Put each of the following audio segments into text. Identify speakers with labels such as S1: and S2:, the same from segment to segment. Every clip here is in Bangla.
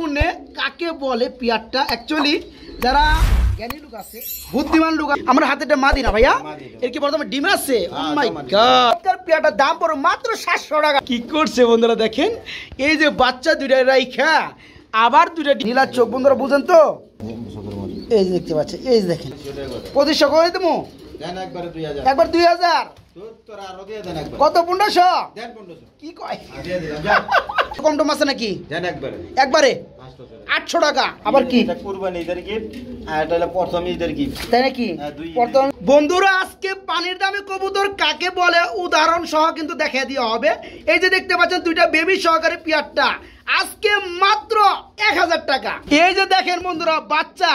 S1: শুনে কাকে বলে পেয়ারটা অ্যাকচুয়ালি যারা জ্ঞানী লোক আছে বুদ্ধিমান লোক আমার হাতে একটা মাদি না ভাইয়া এর কি বর্তমানে ডিম আছে ও মাই গড পেয়ারটার দাম পড়ো মাত্র 700 টাকা কি করছে বন্ধুরা দেখেন এই যে বাচ্চা দুইটা রাইখা আবার দুইটা নীলা চোখ বন্ধুরা বুঝেন তো এই যে দেখতে পাচ্ছেন এই যে দেখেন 2500 করে দেবো একবার 2000 কত 1500 কি কয় কম টম আছে নাকি একবারে 800 টাকা আবার কি তাই নাকি বন্ধুরা আজকে পানির দামে কবুতর কাকে বলে উদাহরণ সহ কিন্তু দেখিয়ে দেওয়া হবে এই যে দেখতে পাচ্ছেন দুইটা বেবি সহকারে পেয়ারটা আজকে মাত্র 1000 টাকা এই যে দেখেন বন্ধুরা বাচ্চা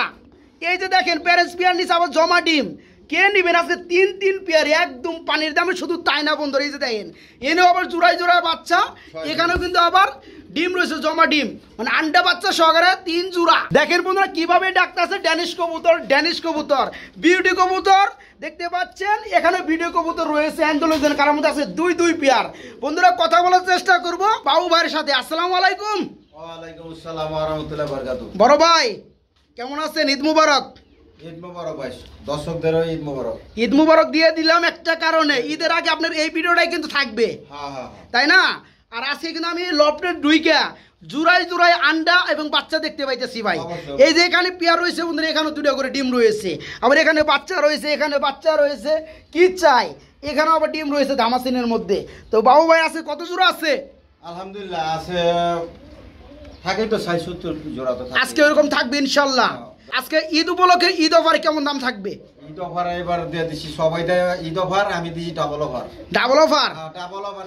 S1: এই যে দেখেন প্যারেন্টস পেয়ার নিচে আবার জমা ডিম কে নিবেন আজকে 3 পেয়ার একদম পানির দামে শুধু তাই না বন্ধুরা এই যে দেখেন এনেও আবার জোড়ায় জোড়ায় বাচ্চা এখানেও কিন্তু আবার ডিম রয়েছে জমা ডিম মানে আন্ডা বাচ্চা সহকারে 3 জোড়া দেখেন বন্ধুরা কিভাবে ডাকতেছে ড্যানিশ কবুতর বিউটি কবুতর দেখতে পাচ্ছেন এখানে ভিডিও কবুতর রয়েছে অ্যান্ডোলোজেন কার মধ্যে আছে দুই পেয়ার বন্ধুরা কথা বলার চেষ্টা করব বাবু ভাইয়ের সাথে আসসালামু আলাইকুম ওয়া আলাইকুম আসসালাম ওয়া রাহমাতুল্লাহি ওয়া বারাকাতুহু বড় ভাই কেমন আছেন ঈদ মুবারক ঈদ মুবারক ভাই দর্শকদেরও ঈদ মুবারক ঈদ মুবারক দিয়ে দিলাম একটা কারণে ঈদের আগে আপনার এই ভিডিওটাই কিন্তু থাকবে হ্যাঁ তাই না আর আজকে কিন্তু আমি লফটের দুইটা জোড়ায় আন্ডা এবং বাচ্চা দেখতে পাইতেছি ভাই এই যে এখানে পেয়ার রয়েছে বন্ধুরা এখানে দুটো করে ডিম রয়েছে আবার এখানে বাচ্চা রয়েছে এখানে বাচ্চা রয়েছে কি চাই এখানে আবার ডিম রয়েছে ধামাসিনের মধ্যে তো বাবু ভাই আছে কত জোড়া আছে
S2: আলহামদুলিল্লাহ আছে থাকে তো 70 জোড়া তো
S1: আজকে এরকম থাকবে ইনশাআল্লাহ আজকে ঈদ উপলক্ষে ঈদ অফার কেমন দাম থাকবে
S2: ঈদ অফার এবার দিয়ে দিছি সবাই দেয় ঈদ অফার আমি দিছি ডাবল অফার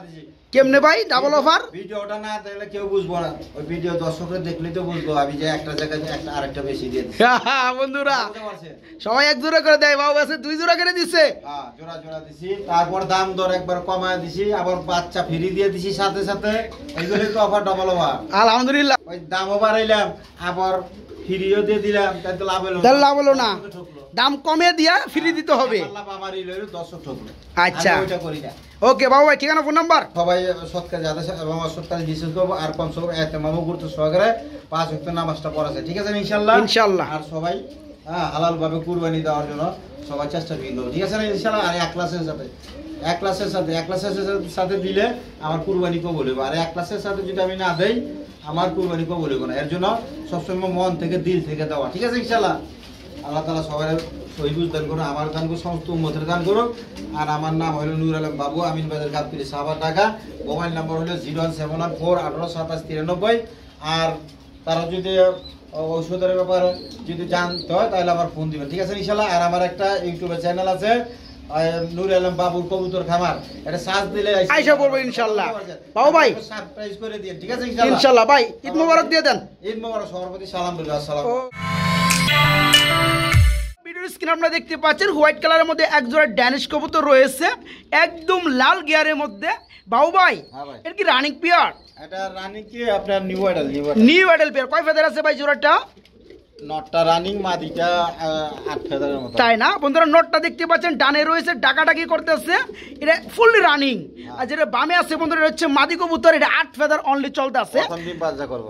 S2: দিছি
S1: কেমনে ভাই ডাবল অফার
S2: ভিডিওটা না দেখলে কেউ বুঝবো না ওই ভিডিও দর্শকরা দেখলেই তো বুঝবো আমি যে একটা জায়গায় একটা আরেকটা বেশি দিয়ে দিছি
S1: বন্ধুরা সবাই এক জোড়া করে দেয় বাবু আছে 2 জোড়া করে দিছে
S2: হ্যাঁ জোড়া দিছি তারপর দাম দর একবার কমায় দিছি আবার বাচ্চা ফ্রি দিয়ে দিছি সাথে সাথে এইগুলোই তো অফার ডাবল অফার
S1: আলহামদুলিল্লাহ
S2: ওই দামও বাড়াইলাম আবার ফ্রিও দিয়ে দিলাম তাই তো
S1: লাভ হলো না দাম কমে দিয়া ফ্রি দিতে হবে আচ্ছা ওকে বাবু ভাই ঠিকানা ফোন নাম্বার
S2: সবাই সৎকার যাদের এবং অসৎকার বিশেষ করবো আর কম সব মামু গুরুত্ব সহকারে 5 ওয়াক্ত নামাজটা পড়াছে ঠিক আছে ইনশাআল্লাহ আর সবাই হালাল ভাবে কুরবানি দেওয়ার জন্য সবাই চেষ্টা করব ঠিক আছে ইনশাআল্লাহ আর এক ক্লাসের সাথে দিলে আমার কুরবানি কবুল হবে আর এক ক্লাসের সাথে যদি আমি না দেই আমার কুরবানি কবুল হবে না এর জন্য সবসময় মন থেকে দিল থেকে দেওয়া ঠিক আছে ইনশাআল্লাহ আল্লাহ তাআলা সবার সহিবুজ দান করুন আমার দান করুন সমস্ত উম্মতের দান করুন আর আমার নাম হলো নূর আলম বাবু আমিন বাজার গাবতলী সাভার ঢাকা মোবাইল নাম্বার হলো 017141893 আর তারা যদি ঔষধের ব্যাপারে যদি জানতে হয় তাহলে আমার ফোন দিবেন ঠিক আছে ইনশাআল্লাহ আর আমার একটা ইউটিউবে চ্যানেল আছে নূর আলম বাবুর কবুতর খামার এটা সার্চ দিলে
S1: আইসা পড়বে ইনশাআল্লাহ বাবু ভাই
S2: সারপ্রাইজ করে দিন ঠিক আছে
S1: ইনশাআল্লাহ ভাই ঈদ মোবারক দিয়ে দেন
S2: ঈদ মোবারক সবার প্রতি সালাম বলি আসসালামু
S1: ভিডিওর স্ক্রিনে আপনারা দেখতে পাচ্ছেন হোয়াইট কালারের মধ্যে এক জোড়া ড্যানিশ কবুতর রয়েছে একদম লাল গিয়ারের মধ্যে বাবু ভাই এর কি রানিং পেয়ার
S2: এটা রানিং কি আপনার নিউ আইডল
S1: পেয়ার কয় ফেদার আছে ভাই জোড়াটা
S2: নটটা রানিং মাদিটা 8 ফেদারের মতো
S1: তাই না বন্ধুরা নটটা দেখতে পাচ্ছেন ডানে রয়েছে ডাকাডাকি করতেছে এটা ফুললি রানিং আর যেটা বামে আছে বন্ধুরা এটা হচ্ছে মাদি কবুতর এটা 8 ফেদার অনলি চলতে আছে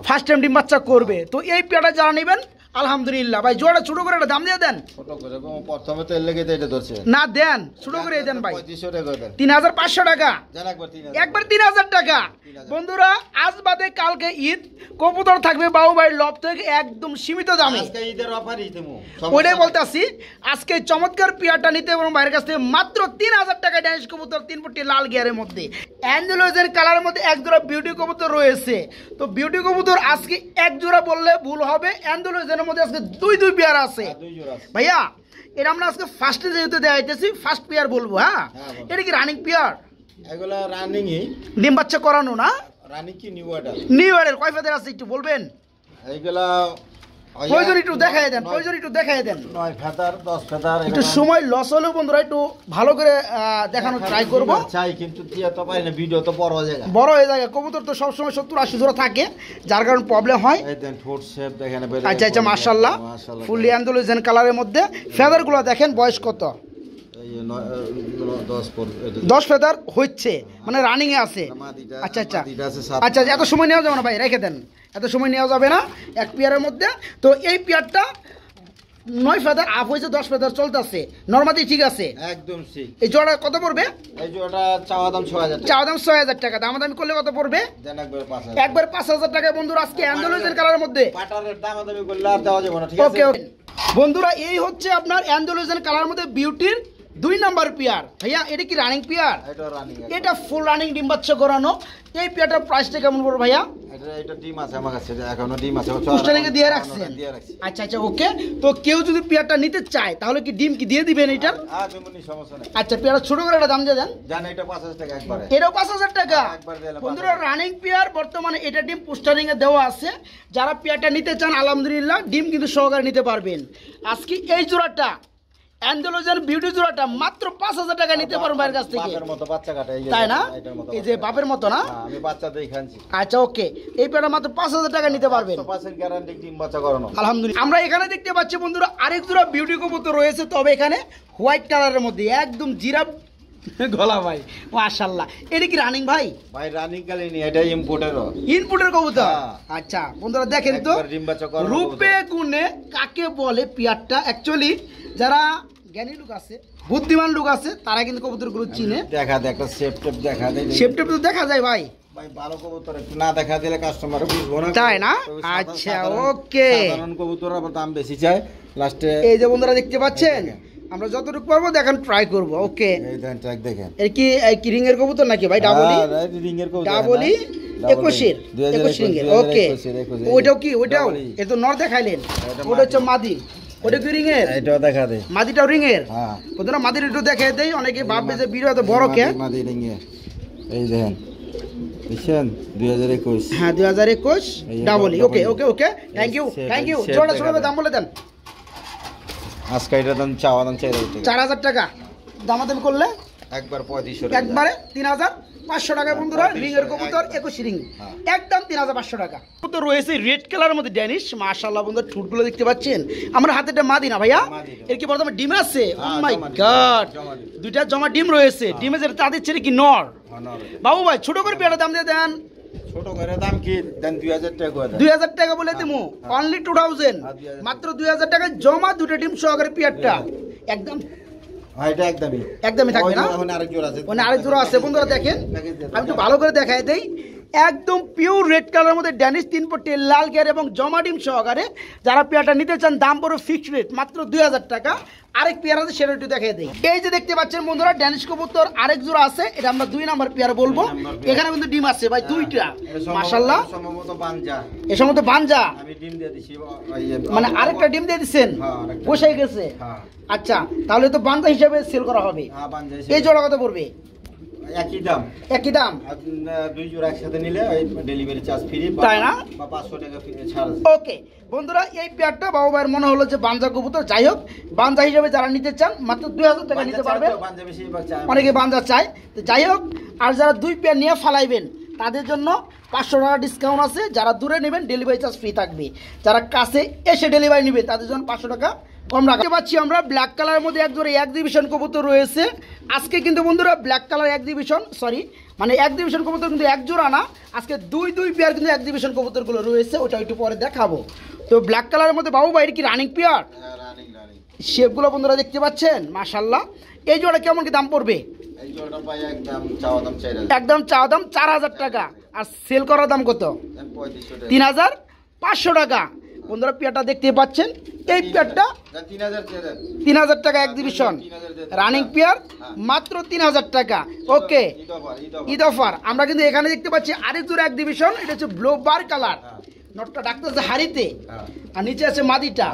S1: ফার্স্ট টাইম ডিম বাচ্চা করবে তো এই পেয়ারটা যারা নেবেন আলহামদুলিল্লাহ ভাই জোড়া ছোট করে একটা দাম দিয়ে দেন
S2: ছোট করে প্রথমে তো লেগে এটা ধরছে
S1: না দেন ছোট করে দেন ভাই
S2: 3500 টাকা দেন
S1: 3500 টাকা
S2: জান
S1: একবার 3000 টাকা বন্ধুরা আজ বাদে কালকে ঈদ কবুতর থাকবে বাবু ভাই লব থেকে একদম সীমিত দামে
S2: আজকে ঈদের অফারই দেবো
S1: ওইটাই বলতাছি আজকে চমৎকার পেয়ারটা নিতে এবং বাইরের কাছ থেকে মাত্র 3000 টাকা ড্যানিশ কবুতর 3 ফুটি লাল গিয়ারের মধ্যে অ্যান্ডোলোজের কালারের মধ্যে এক জোড়া বিউটি কবুতর রয়েছে তো বিউটি কবুতর আজকে এক জোড়া বললে ভুল হবে অ্যান্ডোলোজের মধ্যে আজকে দুই পেয়ার আছে ভাইয়া এটা আমরা আজকে ফার্স্টে যেহেতু দেখাইতেছি ফার্স্ট পেয়ার বলবো হ্যাঁ এটা কি রানিং পেয়ার
S2: এগুলা রানিংই
S1: ডিম বাচ্চা করানো না
S2: রানিং কি নিউ আইডল
S1: কয় ফেদার আছে একটু বলবেন
S2: এগুলা
S1: প্রয়োজন একটু দেখাই দেন 9
S2: ফেদার 10 ফেদার
S1: একটু সময় লস হলেও বন্ধুরা একটু ভালো করে দেখানোর ট্রাই করব
S2: চাই কিন্তু দিয়া তো পারি না ভিডিও তো বড়
S1: হয়ে যায় কবুতর তো সব সময় 70-80 জোড়া থাকে যার কারণে প্রবলেম হয়
S2: এই দেন ঠোঁট শেপ দেখেন
S1: আচ্ছা মাশাআল্লাহ ফুললি অ্যান্ডোলোজেন কালারের মধ্যে ফেদারগুলো দেখেন বয়স কত
S2: এই
S1: 10 ফেদার হচ্ছে, মানে রানিং এ আছে। আচ্ছা আচ্ছা আচ্ছা, এত সময় নেওয়া যাবে না ভাই, রেখে দেন, এত সময় নেওয়া যাবে না এক পেয়ারের মধ্যে। তো এই পেয়ারটা 9 ফেদার আপ হয়েছে, 10 ফেদার চলতেছে, নরমালি ঠিক আছে
S2: একদম ঠিক।
S1: এই জোড়া কত পড়বে?
S2: এই জোড়াটা চাওয়া দাম 6000 টাকা।
S1: চাওয়া দাম 6000 টাকা, দামাদামি করলে কত পড়বে?
S2: দেন একবার 5000।
S1: একবার 5000 টাকা বন্ধুরা আজকে অ্যান্ডালুজিয়ান কালারের মধ্যে।
S2: পাটারের দামাদামি করলে আর দেওয়া যাবে না, ঠিক আছে?
S1: ওকে ওকে বন্ধুরা, এই হচ্ছে আপনার অ্যান্ডালুজিয়ান কালারের মধ্যে বিউটির 2 নাম্বার পেয়ার। ভাইয়া এটা কি রানিং পেয়ার?
S2: এটা রানিং,
S1: এটা ফুল রানিং ডিম বাচ্চা করানো। এই পেয়ারটার প্রাইসটা কেমন পড়বে ভাইয়া?
S2: এটা ডিম আছে আমার কাছে, এখনো ডিম আছে,
S1: পোস্টারিংয়ে দিয়ে রাখছেন। আচ্ছা আচ্ছা ওকে। তো কেউ যদি পেয়ারটা নিতে চায় তাহলে কি ডিম কি দিয়ে দিবেন এটার?
S2: হ্যাঁ তুমি সমস্যা নেই।
S1: আচ্ছা পেয়ারটা ছোট করে একটা দাম দিয়ে দেন।
S2: জান এটা 5000 টাকা একবারে।
S1: এটাও 5000 টাকা।
S2: একবার দিলে
S1: বন্ধুরা রানিং পেয়ার, বর্তমানে এটা ডিম পোস্টারিংয়ে দেওয়া আছে। যারা পেয়ারটা নিতে চান আলহামদুলিল্লাহ ডিম কিন্তু সহকারে নিতে পারবেন। আজকে এই জোড়াটা অ্যান্ডালুজিয়ান বিউটি জোড়াটা মাত্র 5000 টাকা নিতে পারবেন ভাইয়ের কাছ থেকে।
S2: বাপের মতো বাচ্চা কাটা, এই যে
S1: তাই না?
S2: এটার মতো
S1: এই যে বাপের মতো না?
S2: আমি বাচ্চাতেই খাচ্ছি।
S1: আচ্ছা ওকে, এই পেয়ারটা মাত্র 5000 টাকা নিতে পারবেন।
S2: 100% গ্যারান্টি ডিম বাচ্চা করানো।
S1: আলহামদুলিল্লাহ। আমরা এখানে দেখতে পাচ্ছি বন্ধুরা আরেক জোড়া বিউটি কবুতর রয়েছে, তবে এখানে হোয়াইট কালারের মধ্যে একদম জিরাফ গলা ভাই, মাশাআল্লাহ। এটা কি রানিং ভাই?
S2: ভাই রানিং কালিনি, এটা ইম্পোর্টেরও।
S1: ইনপুটের কবুতর। আচ্ছা বন্ধুরা দেখেন তো
S2: একবার ডিম বাচ্চা করানো
S1: রূপে গুণে কাকে বলে পেয়ারটা। অ্যাকচুয়ালি যারা জ্ঞানী লোক আছে, বুদ্ধিমান লোক আছে, তারা কিন্তু কবুতরগুলো চিনে।
S2: দেখা দে একটা শেপ টেপ দেখা দে।
S1: শেপ টেপ তো দেখা যায় ভাই।
S2: ভাই ভালো কবুতর একটু না দেখা দিলে কাস্টমার বুঝবো না,
S1: তাই না? আচ্ছা ওকে।
S2: সাধারণ কবুতর আবার দাম বেশি চায় লাস্টে।
S1: এই যে বন্ধুরা দেখতে পাচ্ছেন, আমরা যতটুকু পারবো দেখেন ট্রাই করব। ওকে
S2: এই দেন ট্র্যাক দেখেন।
S1: এর কি রিং এর কবুতর নাকি ভাই? ডাবলি
S2: রিং এর কবুতর,
S1: ডাবলি 21 রিং এর। ওকে ওইটাও কি? ওইটাও এ তো নর দেখাইলেন, ওটা হচ্ছে মাদি। ওটা কি রিং এর?
S2: এটাও দেখা দে।
S1: মাদিটাও রিং এর।
S2: হ্যাঁ
S1: বন্ধুরা মাদির একটু দেখাই দেই, অনেকে ভাববে যে ভিডিও এত বড় কে।
S2: মাদি রিং এর এই দেখেন, দেখছেন 2021।
S1: হ্যাঁ 2021 ডাবলি। ওকে ওকে ওকে, থ্যাংক ইউ। জোড়া জোড়া দাম বলে দেন।
S2: আজকে এটা দাম চাওয়া দাম
S1: 4000 টাকা, দামাদামি করলে
S2: একবার 3500 টাকা,
S1: একবারে 3500 টাকা। বন্ধুরা রিং এর কবুতর 21 রিং, একদম 3500 টাকা। কবুতর রয়েছে রেড কালারের মধ্যে ড্যানিশ, মাশাআল্লাহ। বন্ধুরা ঠুটগুলো দেখতে পাচ্ছেন, আমরা হাতেটা মাদি না ভাইয়া? এর কি বর্তমানে ডিম আছে? ও মাই গড, দুইটা জমা ডিম রয়েছে। ডিমে যেটা তাদের ছেড়ে কি নর? বাবু ভাই ছোট করে পেয়ারটা দাম দিয়ে দেন।
S2: ছোট করে দাম কি দেন? 2000 টাকা করে দেন।
S1: 2000 টাকা বলে দিমু, অনলি 2000, মাত্র 2000 টাকা জমা, দুটো ডিম সহকারে পেয়ারটা একদম।
S2: এটা
S1: একদমই থাকবে না?
S2: ওখানে আরেক জোড়া আছে,
S1: ওখানে আরেক জোড়া আছে। বন্ধুরা দেখেন, আমি একটু ভালো করে দেখাই দেই। একদম পিওর রেড কালারের মধ্যে ড্যানিশ 3 পট্টি লাল গিয়ার এবং জমা ডিম সহকারে যারা পেয়ারটা নিতে চান দাম পড়বে ফিক্সড রেট মাত্র 2000 টাকা। আরেক পেয়ার আছে সেটা একটু দেখাই দেই। এই যে দেখতে পাচ্ছেন বন্ধুরা ড্যানিশ কবুতর আরেক জোড়া আছে, এটা আমরা 2 নাম্বার পেয়ার বলবো। এখানে কিন্তু ডিম আছে ভাই দুইটা, মাশাআল্লাহ।
S2: সম্ভবত বানজা,
S1: এর সম্ভবত বানজা,
S2: আমি ডিম দিয়ে দিছি,
S1: মানে আরেকটা ডিম দিয়ে দিবেন, বসে গেছে। আচ্ছা তাহলে তো বানজা হিসেবে সেল করা হবে।
S2: হ্যাঁ বানজা।
S1: এই জোড়া কত পড়বে?
S2: একই দাম।
S1: একই দাম।
S2: দুই জোড়া একসাথে নিলে ওই ডেলিভারি চার্জ ফ্রি,
S1: তাই না?
S2: বা 500 টাকা ছাড়।
S1: ওকে বন্ধুরা, এই পেয়ারটা বাবু ভাইয়ের মনে হলো যে বানজা কবুতর, যাই হোক বানজা হিসেবে যারা নিতে চান মাত্র 2000 টাকা নিতে পারবেন। অনেকে বানজা চায়, তো যাই হোক। আর যারা 2 পেয়ার নিয়ে ফালাইবেন তাদের জন্য 500 টাকা ডিসকাউন্ট আছে। যারা দূরে নেবেন ডেলিভারি চার্জ ফ্রি থাকবে, যারা কাছে এসে ডেলিভারি নেবেন তাদের জন্য 500 টাকা কম রাখতে পাচ্ছি। আমরা ব্ল্যাক কালারের মধ্যে একজোড়া এক্সিবিশন কবুতর রয়েছে আজকে কিন্তু বন্ধুরা। ব্ল্যাক কালার এক্সিবিশন, সরি মানে এক্সিবিশন কবুতর কিন্তু এক জোড়া না, আজকে দুই পেয়ার কিন্তু এক্সিবিশন কবুতরগুলো রয়েছে, ওটা একটু পরে দেখাবো। তো ব্ল্যাক কালারের মধ্যে বাবু ভাই কি রানিং পেয়ার? শেপগুলো বন্ধুরা দেখতে পাচ্ছেন, মাশাআল্লাহ। এই জোড়া কেমন কি দাম পড়বে?
S2: এই জোড়াটা পাই একদম চাওয়া দাম 4000,
S1: একদম চাওয়া দাম 4000 টাকা। আর সেল করার দাম কত? 3500 টাকা। বন্ধুরা পেয়ারটা দেখতে পাচ্ছেন, এই পেয়ারটা 3000 টাকা এক্সিবিশন রানিং পেয়ার, মাত্র 3000 টাকা। ওকে ঈদ অফার। আমরা কিন্তু এখানে দেখতে পাচ্ছি আরেক জোড়া এক্সিবিশন, এটা হচ্ছে ব্লু বার কালার, নটটা ডাক্তার আছে হাড়িতে আর নিচে আছে মাদিটা।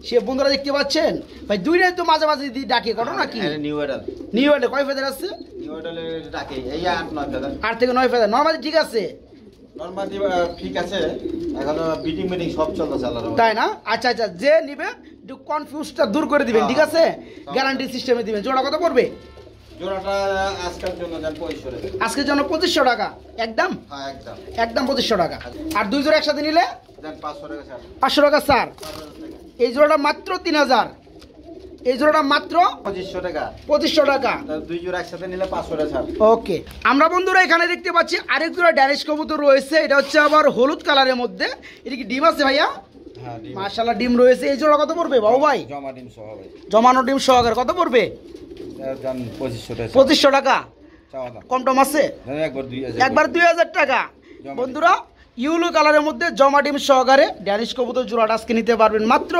S1: সে বন্ধুরা দেখতে পাচ্ছেন ভাই, দুইটাই তো মাঝে মাঝে ডাকে ঘটনা কি? নিউ এডাল কয় ফেদার আছে?
S2: নিউ এডালে ডাকে এই 8-9 ফেদার,
S1: 8 থেকে 9 ফেদার। নরমালি ঠিক আছে,
S2: নরমালি ঠিক আছে, এখনো বিটিং মিটিং সব চলতেছে আল্লাহর।
S1: তাই না? আচ্ছা আচ্ছা, যে নিবে একটু কনফিউজটা দূর করে দিবেন, ঠিক আছে? গ্যারান্টি সিস্টেমে দিবেন। জোড়া কত পড়বে?
S2: জোড়াটা আজকের জন্য দেন 2500 টাকা।
S1: আজকের জন্য 2500 টাকা একদম?
S2: হ্যাঁ একদম,
S1: একদম 2500 টাকা। আর দুই জোড়া একসাথে নিলে
S2: দেন 500 টাকা ছাড়।
S1: 500 টাকা স্যার। এই জোড়াটা মাত্র 3000, এই জোড়াটা মাত্র
S2: 2500 টাকা।
S1: 2500 টাকা।
S2: দুই জোড়া একসাথে নিলে 500 টাকা ছাড়।
S1: ওকে, আমরা বন্ধুরা এখানে দেখতে পাচ্ছি আরেক জোড়া ড্যানিশ কবুতর রয়েছে। এটা হচ্ছে আবার হলুদ কালারের মধ্যে। এটা কি ডিম আছে ভাইয়া?
S2: হ্যাঁ,
S1: মাশাআল্লাহ ডিম রয়েছে। এই জোড়া কত পড়বে বাবু ভাই?
S2: জমা ডিম সহ ভাই।
S1: জমানো ডিম সহকারে কত পড়বে?
S2: 2500 টাকা।
S1: 2500 টাকা।
S2: চাওয়া দাম।
S1: কম টম আছে? একবার 2000 টাকা। বন্ধুরা ইউলো কালারের মধ্যে জমা ডিম সহকারে ড্যানিশ কবুতর জোড়াটা আজকে নিতে পারবেন মাত্র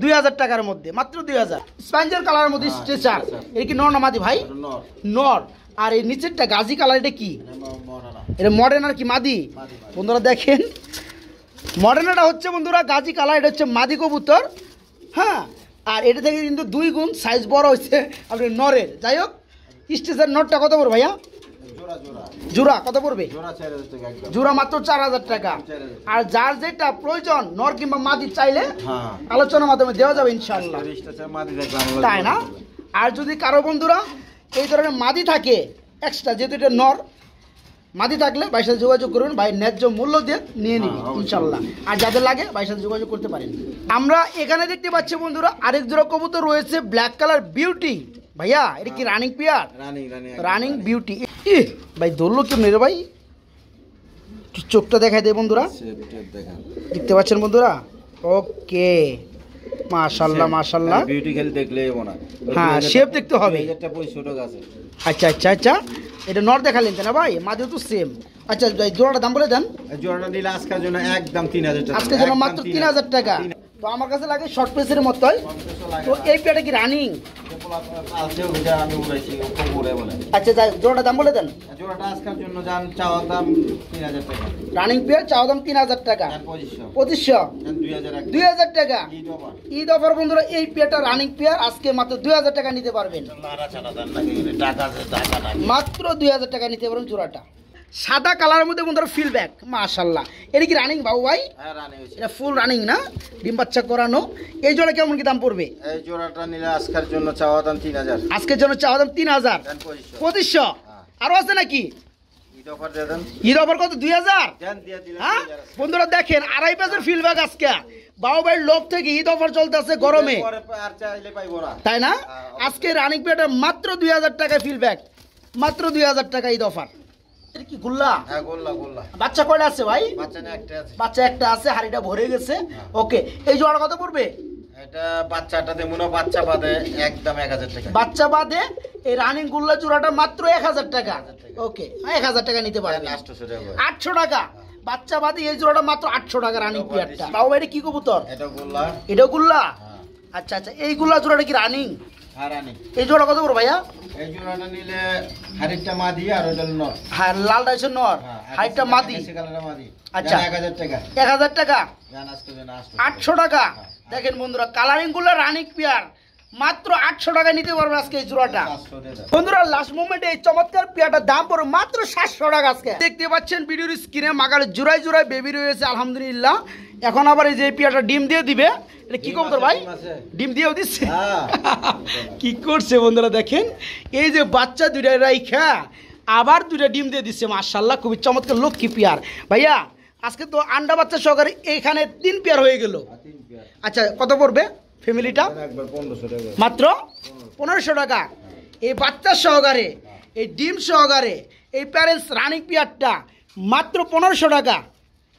S1: 2000 টাকার মধ্যে, মাত্র 2000। স্পঞ্জের কালারের মধ্যে স্ট্রেচার। এটা কি নর না মাদি ভাই? নর। আর এই নিচেরটা গাজি কালার, এটা কি? এটা মডার্ন আর কি মাদি? বন্ধুরা দেখেন, মডার্নটা হচ্ছে বন্ধুরা গাজি কালার, এটা হচ্ছে মাদি কবুতর। হ্যাঁ, আর এটা থেকে কিন্তু 2 গুণ সাইজ বড় হয়েছে আপনি নরের। যাই হোক, স্ট্রেচার নটটা কত পড়বে ভাইয়া? জোড়া কত পড়বে? জোড়া মাত্র 4000 টাকা। আর যার যেটা প্রয়োজন নর কিংবা মাদি চাইলে আলোচনার মাধ্যমে দেওয়া যাবে ইনশাআল্লাহ, তাই না? আর যদি কারো বন্ধুরা এই ধরনের মাদি থাকে এক্সট্রা, যেহেতু এটা নর, মাদি থাকলে ভাইয়ের সাথে যোগাযোগ করুন, ভাই ন্যায্য মূল্য দিয়ে নিয়ে নিবি ইনশাআল্লাহ। আর যাদের লাগে ভাইয়ের সাথে যোগাযোগ করতে পারেন। আমরা এখানে দেখতে পাচ্ছি বন্ধুরা আরেক জোড়া কবুতর রয়েছে ব্ল্যাক কালার বিউটি। ভাইয়া এটা কি রানিং পেয়ার? Running beauty. ভাই ধরলো কেমন রে ভাই? চোখটা দেখাই দেয় বন্ধুরা, দেখতে পাচ্ছেন বন্ধুরা? ওকে, মাশাআল্লাহ মাশাআল্লাহ।
S2: বিউটি খেলে দেখলে হবে না,
S1: হ্যাঁ শেপ দেখতে হবে।
S2: এটা 2500 টাকা আছে।
S1: আচ্ছা আচ্ছা আচ্ছা, এটা নর দেখালেন না ভাই? মাদিও তো সেম। আচ্ছা ভাই জোড়াটা দাম বলে দেন।
S2: জোড়াটা নিলে আজকের জন্য একদম 3000 টাকা।
S1: আজকের জন্য মাত্র 3000 টাকা। তো আমার কাছে লাগে শর্ট পেসের মতোই। তো এই পেয়ারটা কি রানিং? আচ্ছা যাই, জোড়াটা দাম বলে দেন।
S2: জোড়াটা আজকের জন্য জান চাওয়া দাম 3000 টাকা।
S1: রানিং পেয়ার চাওয়া দাম 3000 টাকা। 2500 2000 টাকা। ঈদ অফার বন্ধুরা, এই পেয়ারটা রানিং পেয়ার আজকে মাত্র 2000 টাকা নিতে পারবেন। মাত্র 2000 টাকা নিতে পারবেন জোড়াটা। সাদা কালারের মধ্যে বন্ধুরা ফিলব্যাক, মাশাআল্লাহ। এটা কি রানিং বাবু ভাই?
S2: হ্যাঁ রানিং হইছে।
S1: এটা ফুল রানিং না? ডিম বাচ্চা করানো। এই জোড়া কেমন কি দাম পড়বে?
S2: এই জোড়াটা নিলে আজকের জন্য চাওয়া দাম 3000।
S1: আজকের জন্য চাওয়া দাম 3000। 2500। আরো আছে নাকি?
S2: ঈদ অফার দিয়ে দেন।
S1: ঈদ অফার কত? 2000।
S2: দেন দিয়ে দিলেন।
S1: হ্যাঁ বন্ধুরা দেখেন, 2.5 পেজের ফিলব্যাক আজকে বাবু ভাইয়ের লোক থেকে ঈদ অফার চলতেছে গরমে,
S2: আর চাইলে পাইবো না,
S1: তাই না? আজকে রানিং পেয়ারটা মাত্র 2000 টাকা ফিলব্যাক, মাত্র 2000 টাকা ঈদ অফার। এটা কি গুল্লা?
S2: হ্যাঁ গুল্লা গুল্লা।
S1: বাচ্চা কয়টা আছে ভাই?
S2: বাচ্চা না একটা আছে।
S1: বাচ্চা একটা আছে, হাড়িটা ভরে গেছে। ওকে, এই জোড়া কত পড়বে?
S2: এটা বাচ্চাটা দেমুনা, বাচ্চা বাদে একদম 1000 টাকা।
S1: বাচ্চা বাদে এই রানিং গুল্লা জোড়াটা মাত্র 1000 টাকা। ওকে, 1000 টাকা নিতে পারেন। 800 টাকা। বাচ্চা বাদে এই জোড়াটা মাত্র 800 টাকা রানিং পেয়ারটা। বাবু ভাই এটা কি কবুতর?
S2: এটা গুল্লা।
S1: এটা গুল্লা। আচ্ছা আচ্ছা, এই গুল্লা জোড়াটা কি রানিং?
S2: হ্যাঁ রানিং।
S1: এই জোড়া কত পড়বে ভাইয়া?
S2: এই জোড়াটা নিলে হাড়িটা মাদি আর ওটা নর।
S1: হ্যাঁ লালটা হচ্ছে নর, হাইটটা মাদি। আচ্ছা
S2: 1000 টাকা।
S1: 1000 টাকা।
S2: জান আজকে জান
S1: 800 টাকা। দেখেন বন্ধুরা কালারিং গুলো রানিং পেয়ার মাত্র 800 টাকা নিতে পারবে আজকে এই জোড়াটা। বন্ধুরা লাস্ট মোমেন্টে এই চমৎকার পেয়ারটার দাম পড়বে মাত্র 700 টাকা আজকে। দেখতে পাচ্ছেন ভিডিওর স্ক্রিনে মাগার জোড়ায় জোড়ায় বেবি রয়েছে আলহামদুলিল্লাহ। এখন আবার এই যে পেয়ারটা ডিম দিয়ে দিবে। এটা কি কবুতর ভাই? ডিম দিয়েও দিচ্ছে। কি করছে বন্ধুরা দেখেন, এই যে বাচ্চা দুইটা রাইখা আবার দুইটা ডিম দিয়ে দিচ্ছে, মাশাআল্লাহ খুবই চমৎকার লক্ষ্মী পেয়ার। ভাইয়া আজকে তো আন্ডা বাচ্চা সহকারে এইখানে 3 পেয়ার হয়ে গেল। আচ্ছা কত পড়বে ফ্যামিলিটা? মাত্র 1500 টাকা। এই বাচ্চা সহকারে, এই ডিম সহকারে এই প্যারেন্টস রানিং পেয়ারটা মাত্র 1500 টাকা।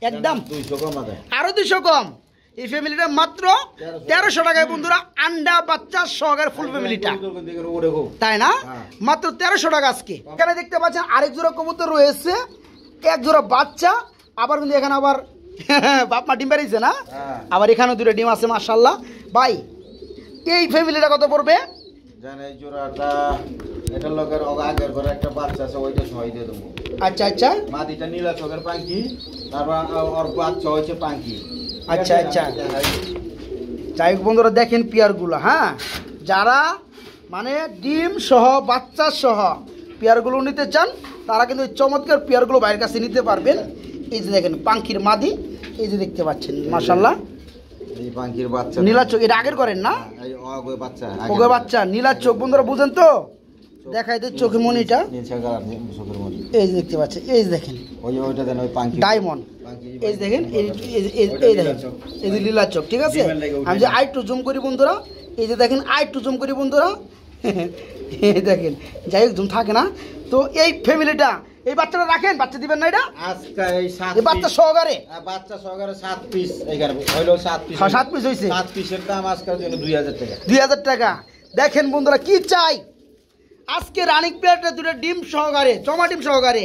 S1: একদম
S2: 200 কম আছে,
S1: আরো 200 কম। এই ফ্যামিলিটা মাত্র 1300 টাকায় বন্ধুরা, আন্ডা বাচ্চা সহকারে ফুল ফ্যামিলিটা, তাই না? মাত্র 1300 টাকা আজকে। এখানে দেখতে পাচ্ছেন আরেক জোড়া কবুতর রয়েছে, এক জোড়া বাচ্চা। আবার কিন্তু এখানে আবার বাপ মা ডিম বেরিয়েছে না? আবার এখানেও 2টা ডিম আছে মাশাআল্লাহ। ভাই এই ফ্যামিলিটা কত পড়বে?
S2: জান এই জোড়াটা এটা লগের আগের ঘরে একটা বাচ্চা আছে, ওইটা সহায় দিয়ে দেবো।
S1: আচ্ছা আচ্ছা,
S2: মাদিটা নীলা চোখের পাখি, তারপর ওর বাচ্চা হয়েছে পাখি।
S1: আচ্ছা আচ্ছা, যাই হোক বন্ধুরা দেখেন পেয়ারগুলো, হ্যাঁ যারা মানে ডিম সহ বাচ্চা সহ পেয়ারগুলো নিতে চান তারা কিন্তু চমৎকার পেয়ারগুলো বাইরের কাছে নিতে পারবেন। এই যে দেখেন পাখির মাদি, এই যে দেখতে পাচ্ছেন মাশাআল্লাহ
S2: এই পাখির বাচ্চা
S1: নীলা চোখ, এটা আগের করেন না?
S2: এই ওগো বাচ্চা,
S1: ওগো বাচ্চা নীলা চোখ বন্ধুরা বুঝেন তো? দেখাই দে চোখের মনিটা, এই যে দেখতে পাচ্ছেন, এই যে দেখেন
S2: ওইটা দেন ওই পাখি
S1: ডায়মন্ড, এই যে দেখেন এই দেখেন এই যে লীলা চোখ, ঠিক আছে? আমি যে আরেকটু জুম করি বন্ধুরা, এই যে দেখেন একটু জুম করি বন্ধুরা, দেখেন যাই হোক জুম থাকে না। তো এই ফ্যামিলিটা এই বাচ্চাটা রাখেন, বাচ্চা দিবেন না এটা
S2: আজকে এই
S1: বাচ্চা সহকারে,
S2: বাচ্চা সহকারে 7 পিস এইখানে হইলো 7 পিস।
S1: 7 পিস হইছে।
S2: 7 পিসের দাম আজকের জন্য 2000 টাকা।
S1: 2000 টাকা। দেখেন বন্ধুরা কি চাই আজকে রানিং পেয়ারটা, দুটো ডিম সহকারে, জমা ডিম সহকারে,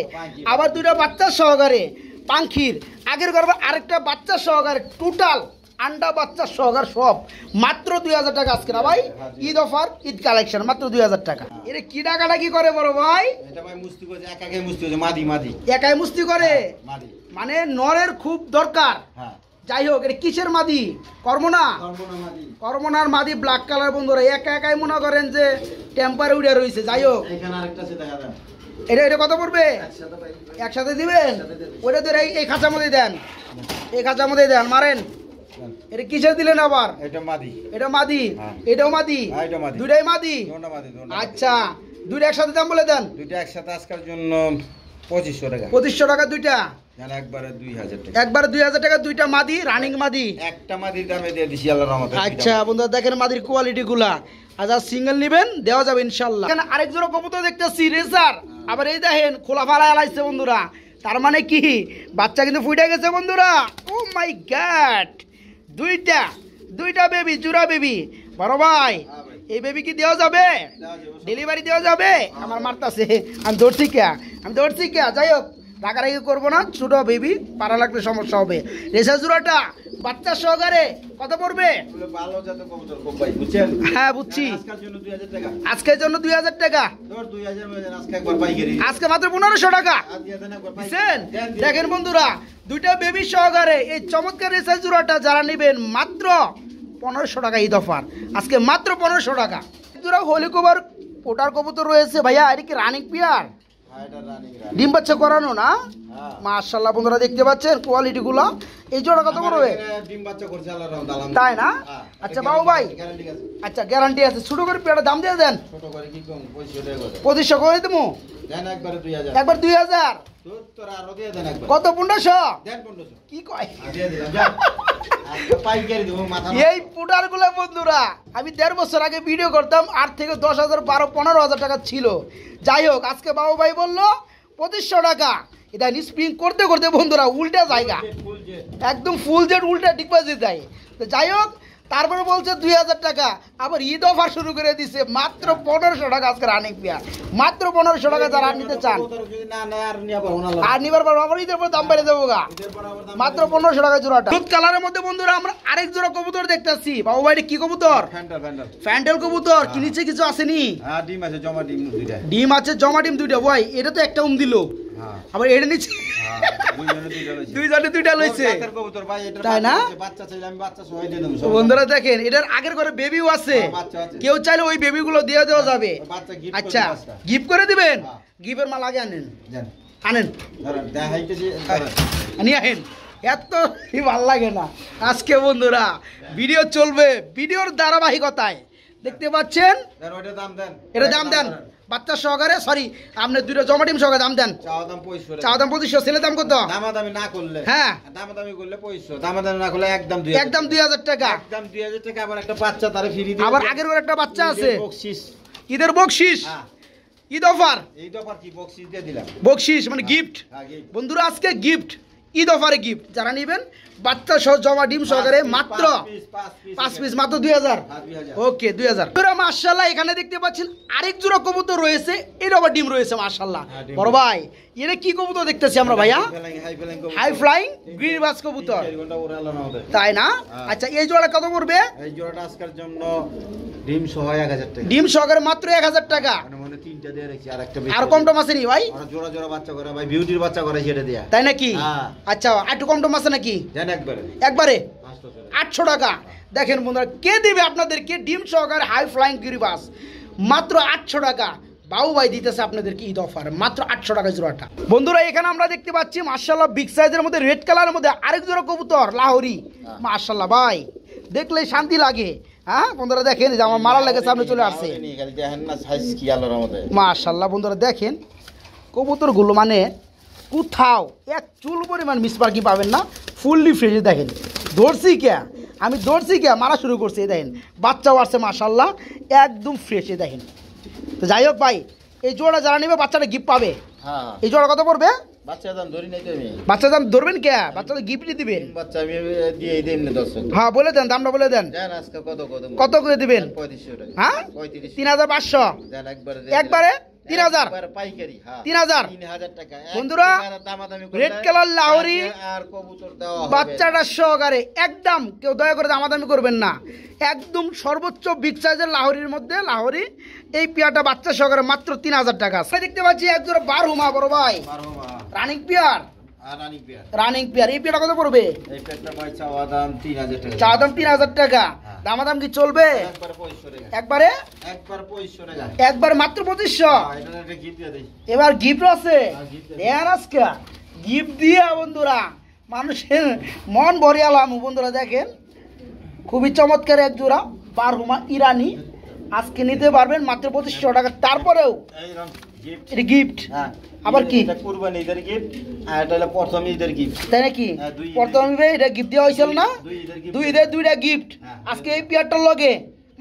S1: আবার দুটো বাচ্চা সহকারে, পাঙ্খির আগের গর্ভে আরেকটা বাচ্চা সহকারে, টোটাল আন্ডা বাচ্চা সহকার সব মাত্র 2000 টাকা আজকে না ভাই। ঈদ অফার, ঈদ কালেকশন মাত্র 2000 টাকা। এর কি টাকাটা কি করে বড় ভাই?
S2: এটা ভাই মুস্তি করে একাই মুস্তি করে মাদি মাদি
S1: একাই মুস্তি করে,
S2: মাদি
S1: মানে নরের খুব দরকার।
S2: হ্যাঁ
S1: যাই হোক এটা কিসের মাদি? কর্মনা,
S2: মাদি,
S1: কর্মনার মাদি ব্ল্যাক কালার বন্ধুরা। একাই মনে করেন যে টেম্পারে উড়ে রয়েছে। যাই হোক
S2: এখানে আরেকটা আছে দেখা দেন।
S1: এটা কত পড়বে? একসাথে দিবেন? ওটা তো এই খাঁচার মধ্যে দেন, এই খাঁচার মধ্যে দেন, মারেন। এটা কিসের দিলেন আবার?
S2: এটা মাদি,
S1: এটা মাদি, এটাও মাদি, দুইটাই মাদি। আচ্ছা দুইটা একসাথে দাম বলে দেন।
S2: দুইটা একসাথে আজকের জন্য 2500 টাকা।
S1: 2500 টাকা দুইটা,
S2: একবারে 2000 টাকা।
S1: একবারে 2000 টাকা দুইটা মাদি, রানিং মাদি।
S2: একটা মাদির দামে দিয়ে দিছি আল্লাহর রহমতে।
S1: আচ্ছা বন্ধুরা দেখেন মাদির কোয়ালিটি গুলা, আর যারা সিঙ্গেল নেবেন দেওয়া যাবে ইনশাল্লাহ। এখানে আরেক জোড়া কবুতর দেখতেছি রেসার, আবার এই দেখেন খোলা ফালা এলাইছে বন্ধুরা। তার মানে কি বাচ্চা কিন্তু ফুটে গেছে বন্ধুরা। ও মাই গড, দুইটা বেবি, জোড়া বেবি। বড় ভাই এই বেবি কি দেওয়া যাবে? ডেলিভারি দেওয়া যাবে? আমার মারতাছে, আমি দৌড়ছি কে, যাই হোক রাগারাগি করবো না, ছোট বেবি পাড়া লাগলে সমস্যা হবে। রেসা জোড়াটা বাচ্চা সহকারে কত পড়বে?
S2: ভালো জাতের কবুতর খুব ভাই, বুঝছেন?
S1: হ্যাঁ বুঝছি।
S2: আজকের জন্য 2000 টাকা।
S1: আজকের জন্য 2000 টাকা।
S2: তোর 2000 আজকে একবার পাইকারি,
S1: আজকে মাত্র 1500 টাকা দিচ্ছেন। দেখেন বন্ধুরা দুইটা বেবি সহকারে এই চমৎকার রেসা জোড়াটা যারা নেবেন মাত্র 1500 টাকা ঈদ অফার, আজকে মাত্র 1500 টাকা। জোড়া হলিকোভার ওটার কবুতর রয়েছে ভাইয়া, এটা কি রানিং পিয়ার? ডিম বাচ্চা করানো না? মাশাআল্লাহ বন্ধুরা দেখতে পাচ্ছেন কোয়ালিটি গুলো। এই জোড়া কত করবে?
S2: ডিম বাচ্চা করছে আল্লাহর রহমতে।
S1: তাই না? আচ্ছা বাবু ভাই, আচ্ছা গ্যারান্টি আছে। ছোট করে পেয়ারটা দাম দিয়ে দেন।
S2: ছোট করে কি কম 2500 টাকা করে।
S1: 2500 করে দেবো।
S2: দেন একবারে 2000।
S1: একবার 2000।
S2: তোর আরো দিয়ে দেন একবার।
S1: কত? 1500
S2: দেন 1500।
S1: কি কয়?
S2: দিয়ে দিলাম যা। আজকে পাইকারি দেব মাথা।
S1: এই পুটার গুলো বন্ধুরা আমি 1.5 বছর আগে ভিডিও করতাম, 8 থেকে 10,000, 12-15,000 টাকা ছিল। যাই হোক আজকে বাবু ভাই বললো 2500 টাকা। এটা স্প্রিং করতে করতে বন্ধুরা উল্টা জায়গা, একদম ফুল জেট উল্টা ডিপোজিট দেয়। তো যাই হোক তারপরে বলছে 2000 টাকা, আবার ঈদ অফার শুরু করে দিছে মাত্র 1500 টাকা আজকে রানিং পেয়ার, মাত্র 1500 টাকা যারা নিতে চান। আর নিবার পর আবার ঈদের পর দাম বেড়ে যাবো গা, মাত্র 1500 টাকা জোড়াটা। হলুদ কালারের মধ্যে বন্ধুরা আমরা আরেক জোড়া কবুতর দেখতেছি। বাবু ভাই কি কবুতর? ফ্যান্ডেল কবুতর। কি নিচে কিছু আসেনি?
S2: ডিম আছে জমা ডিম দুইটা।
S1: ডিম আছে জমা ডিম দুইটা। ভাই এটা তো একটা দিল, আবার এটা নিচে দুইজনে দুইটা লইছে, তাই না? বন্ধুরা দেখেন এটার আগের ঘরে বেবিও আছে, কেউ চাইলে ওই বেবি গুলো দিয়ে দেওয়া যাবে। আচ্ছা গিফট করে দিবেন? গিফটের মাল আগে আনেন, নিয়ে আহেন। এত ভাল লাগে না আজকে বন্ধুরা, ভিডিও চলবে, ভিডিওর ধারাবাহিকতায় দেখতে পাচ্ছেন। এটা দাম দেন বাচ্চা সহকারে, সরি আপনি দুটো জমা ডিম সহকারে দাম দেন। চাওয়া দাম 2500, ছেলে দাম কত?
S2: দামাদামি না করলে,
S1: হ্যাঁ
S2: দামাদামি করলে 2500, দামাদামি না করলে একদম
S1: 2000 টাকা।
S2: একদম 2000 টাকা। আবার একটা বাচ্চা তারে ফ্রি দিই।
S1: আবার আগের ঘরে একটা বাচ্চা আছে, ঈদের বকশিস, ঈদ অফার।
S2: ঈদ অফার কি বকশিস দিয়ে দিলাম,
S1: বকশিস মানে গিফট। বন্ধুরা আজকে গিফট, ঈদ অফারে গিফট। যারা নেবেন বাচ্চা সহ জমা ডিম সহকারে মাত্র 5 পিস, মাত্র 2000। ওকে 2000। মাশাআল্লাহ এখানে দেখতে পাচ্ছেন আরেক জোড়া কবুতর রয়েছে, এর আবার ডিম রয়েছে মাশাআল্লাহ। বড় ভাই এটা কি কবুতর দেখতেছি আমরা ভাইয়া? হাই ফ্লাইং গ্রিন বাস কবুতর, তাই না? আচ্ছা এই জোড়া কত পড়বে?
S2: এই জোড়াটা আজকের জন্য ডিম সহ 1000 টাকা।
S1: ডিম সহকারে মাত্র 1000 টাকা।
S2: মানে তিনটা দিয়ে রাখছি, আরেকটা বেশি।
S1: আর কম টম আছে নি ভাই?
S2: আর জোড়া জোড়া বাচ্চা করে ভাই, বিউটির বাচ্চা করে সেটা দেয়া,
S1: তাই নাকি? আচ্ছা একটু কম টম আছে নাকি?
S2: দেন একবারে
S1: 800 টাকা। দেখেন বন্ধুরা কে দিবে আপনাদেরকে ডিম সহকারে হাই ফ্লাইং গিরিবাস মাত্র 800 টাকা। বাবু ভাই দিতেছে আপনাদেরকে ঈদ অফার মাত্র 800 টাকা জোড়াটা। বন্ধুরা এখানে আমরা দেখতে পাচ্ছি মাশাআল্লাহ বিগ সাইজের মধ্যে রেড কালারের মধ্যে আরেক জোড়া কবুতর লাহোরি। মাশাআল্লাহ ভাই দেখলে শান্তি লাগে। হ্যাঁ বন্ধুরা দেখেন যে আমার মারা লাগে সামনে চলে আসছে। মাশাআল্লাহ বন্ধুরা দেখেন কবুতরগুলো মানে কোথাও এক চুল পরিমাণ মিসপার্কি পাবেন না, ফুললি ফ্রেশ। দেখেন ধরছি কে আমি দৌড়ছি কে মারা শুরু করছি, এই দেখেন বাচ্চাও আসছে মাশাল্লাহ একদম ফ্রেশ, এই দেখেন। তো যাই হোক ভাই, এই জোড়া যারা নেবে বাচ্চাটা গিফট পাবে।
S2: হ্যাঁ,
S1: এই জোড়া কত পড়বে?
S2: বাচ্চার দাম ধরি নাই তো আমি।
S1: বাচ্চার দাম ধরবেন কে? বাচ্চাটা গিফটই দিবেন।
S2: বাচ্চা আমি দিয়ে দেন না দর্শক।
S1: হ্যাঁ বলে দেন, দামটা বলে দেন।
S2: জান আজকে কত
S1: কত করে দিবেন?
S2: 3500 টাকা।
S1: হ্যাঁ
S2: 3500।
S1: 3500
S2: জান একবারে
S1: একবারে 3000
S2: একবারে পাইকারি। হ্যাঁ
S1: 3000
S2: 3000 টাকা।
S1: বন্ধুরা,
S2: দামাদামি করলে
S1: রেড কালার লাহোরি
S2: আর কবুতর দেওয়া হবে
S1: বাচ্চাটা সহকারে একদম, কেউ দয়া করে দামাদামি করবেন না, একদম সর্বোচ্চ বিগ সাইজের লাহোরির মধ্যে লাহোরি এই পেয়ারটা বাচ্চা সহকারে মাত্র 3000 টাকা। দেখতে পাচ্ছি একজোড়া বারহুমা বড় ভাই, রানিং পেয়ার।
S2: আর রানিং পেয়ার।
S1: রানিং পেয়ার, এই পেয়ারটা কত পড়বে?
S2: এই পেয়ারটা ভাই চাওয়া দাম 3000 টাকা।
S1: চা দাম 3000 টাকা। দামাদাম কি চলবে?
S2: একবারে 2500 টাকা।
S1: একবারে
S2: 2500 টাকা।
S1: একবার মাত্র 2500।
S2: এটা একটা গিফট দিয়ে দেই।
S1: এবার গিফট আছে দেন, আজকে গিফট দিয়া বন্ধুরা মানুষের মন ভরিয়ালাম। বন্ধুরা দেখেন খুবই চমৎকার এক জোড়া বারহুমা ইরানি আজকে নিতে পারবেন মাত্র 2500 টাকা। তারপরেও
S2: এইরকম গিফট,
S1: এটা গিফট।
S2: হ্যাঁ
S1: আবার কি?
S2: এটা কুরবানি ঈদের গিফট, আর এটা হলো প্রথম ঈদের গিফট।
S1: তাই নাকি?
S2: হ্যাঁ, দুই ঈদের
S1: প্রথমে এটা গিফট দেওয়া হয়েছিল না?
S2: দুই ঈদের gift।
S1: দুই ঈদের দুইটা গিফট
S2: হ্যাঁ,
S1: আজকে এই পেয়ারটার লগে।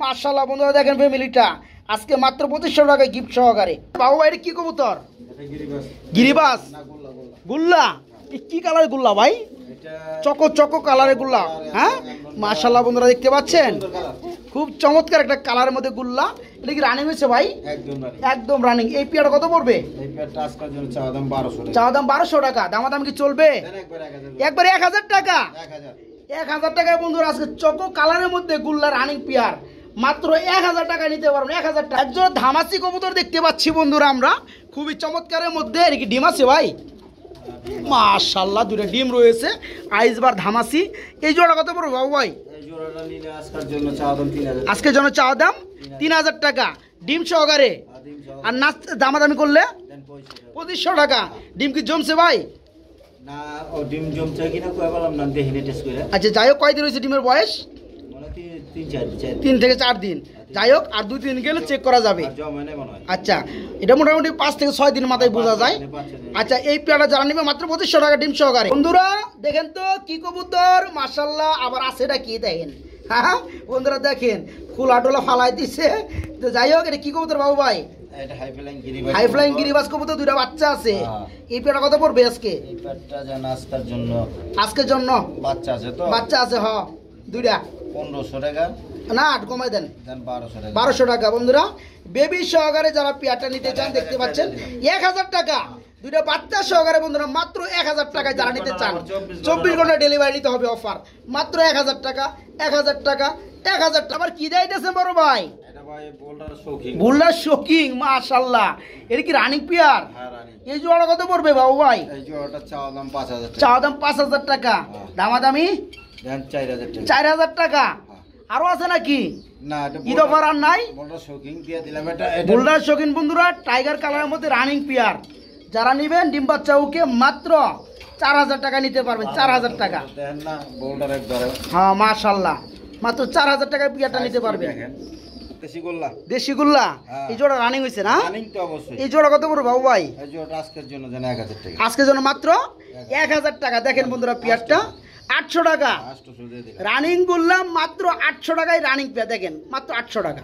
S1: মাশাআল্লাহ বন্ধুরা দেখেন ফ্যামিলিটা আজকে মাত্র 2500 টাকা গিফট সহকারে। বাবু ভাই এটা কি কবুতর?
S2: এটা গিরিবাস।
S1: গিরিবাস
S2: না গোল্লা গোল্লা।
S1: গুল্লা? এ কি কালারের গুল্লা ভাই?
S2: এটা
S1: চকো চকো কালারের গুল্লা। হ্যাঁ মাশাআল্লাহ বন্ধুরা দেখতে পাচ্ছেন
S2: সুন্দর কালার।
S1: খুব চমৎকার একটা কালারের মধ্যে গুল্লা। এটা কি রানিং হয়েছে ভাই?
S2: একদম রানিং।
S1: একদম রানিং। এই পেয়ারটা কত পড়বে?
S2: এই পেয়ারটা আজকের জন্য চাওয়া দাম 1200 টাকা।
S1: চাওয়া দাম 1200 টাকা। দামাদাম কি চলবে?
S2: দেন একবারে 1000।
S1: একবারে 1000 টাকা।
S2: 1000।
S1: 1000 টাকায় বন্ধুরা আজকে চকো কালারের মধ্যে গুল্লা রানিং পেয়ার মাত্র 1000 টাকা নিতে পারবেন। 1000 টাকা। একজন ধামাসি কবুতর দেখতে পাচ্ছি বন্ধুরা আমরা, খুবই চমৎকারের মধ্যে। এর কি ডিম আছে ভাই? মাশাআল্লাহ দুটো ডিম রয়েছে। আইসবার ধামাসি। এই জোড়া কত পড়বে বাবু ভাই?
S2: এই জোড়াটা নিলে আজকের জন্য চাওয়া দাম 3000।
S1: আজকের জন্য চাওয়া দাম 3000 টাকা ডিম সহকারে।
S2: আদিম চাওয়া
S1: আর নাচ দামাদামি করলে
S2: দেন 2500 টাকা।
S1: 2500 টাকা। ডিম কি জমছে ভাই?
S2: না ও ডিম জমছে কিনা কই বললাম না, দেখিনি টেস্ট করে।
S1: আচ্ছা যাই হোক, কয়দিন হয়েছে ডিমের বয়স?
S2: মানে 3-4
S1: 3 থেকে 4 দিন। যাই হোক আর 2-3 দিন গেলে চেক করা যাবে।
S2: আর জমা নেই মনে হয়।
S1: আচ্ছা এটা মোটামুটি 5 থেকে 6 দিন মাথায় বোঝা যায়। আচ্ছা এই পেয়ারটা যারা নিবে মাত্র 2500 টাকা ডিম সহকারে। বন্ধুরা দেখেন তো কি কবুতর মাশাআল্লাহ। আবার আছে এটা কি দেখেন, হ্যাঁ বন্ধুরা দেখেন খোলা টোলা ফালাই দিছে। তো যাই হোক এটা কি কবুতর বাবু ভাই?
S2: এটা হাই ফ্লাইং গিরিবাস।
S1: হাই ফ্লাইং গিরিবাস কবুতর, দুইটা বাচ্চা আছে।
S2: হ্যাঁ।
S1: এই পেয়ারটা কত পড়বে আজকে?
S2: এই পেয়ারটা জানা আজকের জন্য
S1: আজকের জন্য
S2: বাচ্চা আছে তো।
S1: বাচ্চা আছে হ দুইটা।
S2: 1500 টাকা।
S1: না কমাই দেন,
S2: দেন 1200 টাকা।
S1: 1200 টাকা। বন্ধুরা বেবি সহকারে যারা পেয়ারটা নিতে চান দেখতে পাচ্ছেন 1000 টাকা। দুইটা বাচ্চা সহকারে বন্ধুরা মাত্র 1000 টাকায় যারা নিতে চান 24 ঘন্টা ডেলিভারি নিতে হবে। অফার মাত্র 1000 টাকা। 1000 টাকা 1000 টাকা। আবার কি যাইতেছে বড় ভাই?
S2: এটা ভাই বোল্ডার শৌখিন।
S1: বুল্লার শোকিং মাশাআল্লাহ। এটা কি রানিং পেয়ার?
S2: হ্যাঁ রানি।
S1: এই জোড়া কত পড়বে বাবু ভাই?
S2: এই জোড়াটা চাওয়া দাম 5000 টাকা।
S1: চাওয়া দাম 5000 টাকা। দামাদামি
S2: দেন 4000 টাকা।
S1: 4000 টাকা। আরো আছে নাকি?
S2: না এটা
S1: ঈদ অফার আর নাই?
S2: বোল্ডার শৌখিন দিয়ে দিলাম। এটা
S1: বুল্লার শোকিং বন্ধুরা টাইগার কালারের মধ্যে রানিং পেয়ার যারা নিবেন ডিম বাচ্চা ওকে মাত্র 4000 টাকা নিতে পারবেন। 4000 টাকা।
S2: দেন না বোল্ডার একবারে।
S1: হ্যাঁ মাশাআল্লাহ মাত্র 4000 টাকায় পেয়ারটা নিতে পারবেন।
S2: দেখেন দেশি গোল্লা।
S1: দেশি গুল্লা।
S2: হ্যাঁ।
S1: এই জোড়া রানিং হয়েছে না?
S2: রানিং তো অবশ্যই।
S1: এই জোড়া কত পড়বে বাবু ভাই?
S2: এই জোড়াটা আজকের জন্য দেন 1000 টাকা।
S1: আজকের জন্য মাত্র 1000 টাকা। দেখেন বন্ধুরা পেয়ারটা 800 টাকা।
S2: 800 দিয়ে দিলাম।
S1: রানিং গুল্লা মাত্র 800 টাকায় রানিং পেয়ার দেখেন মাত্র 800 টাকা।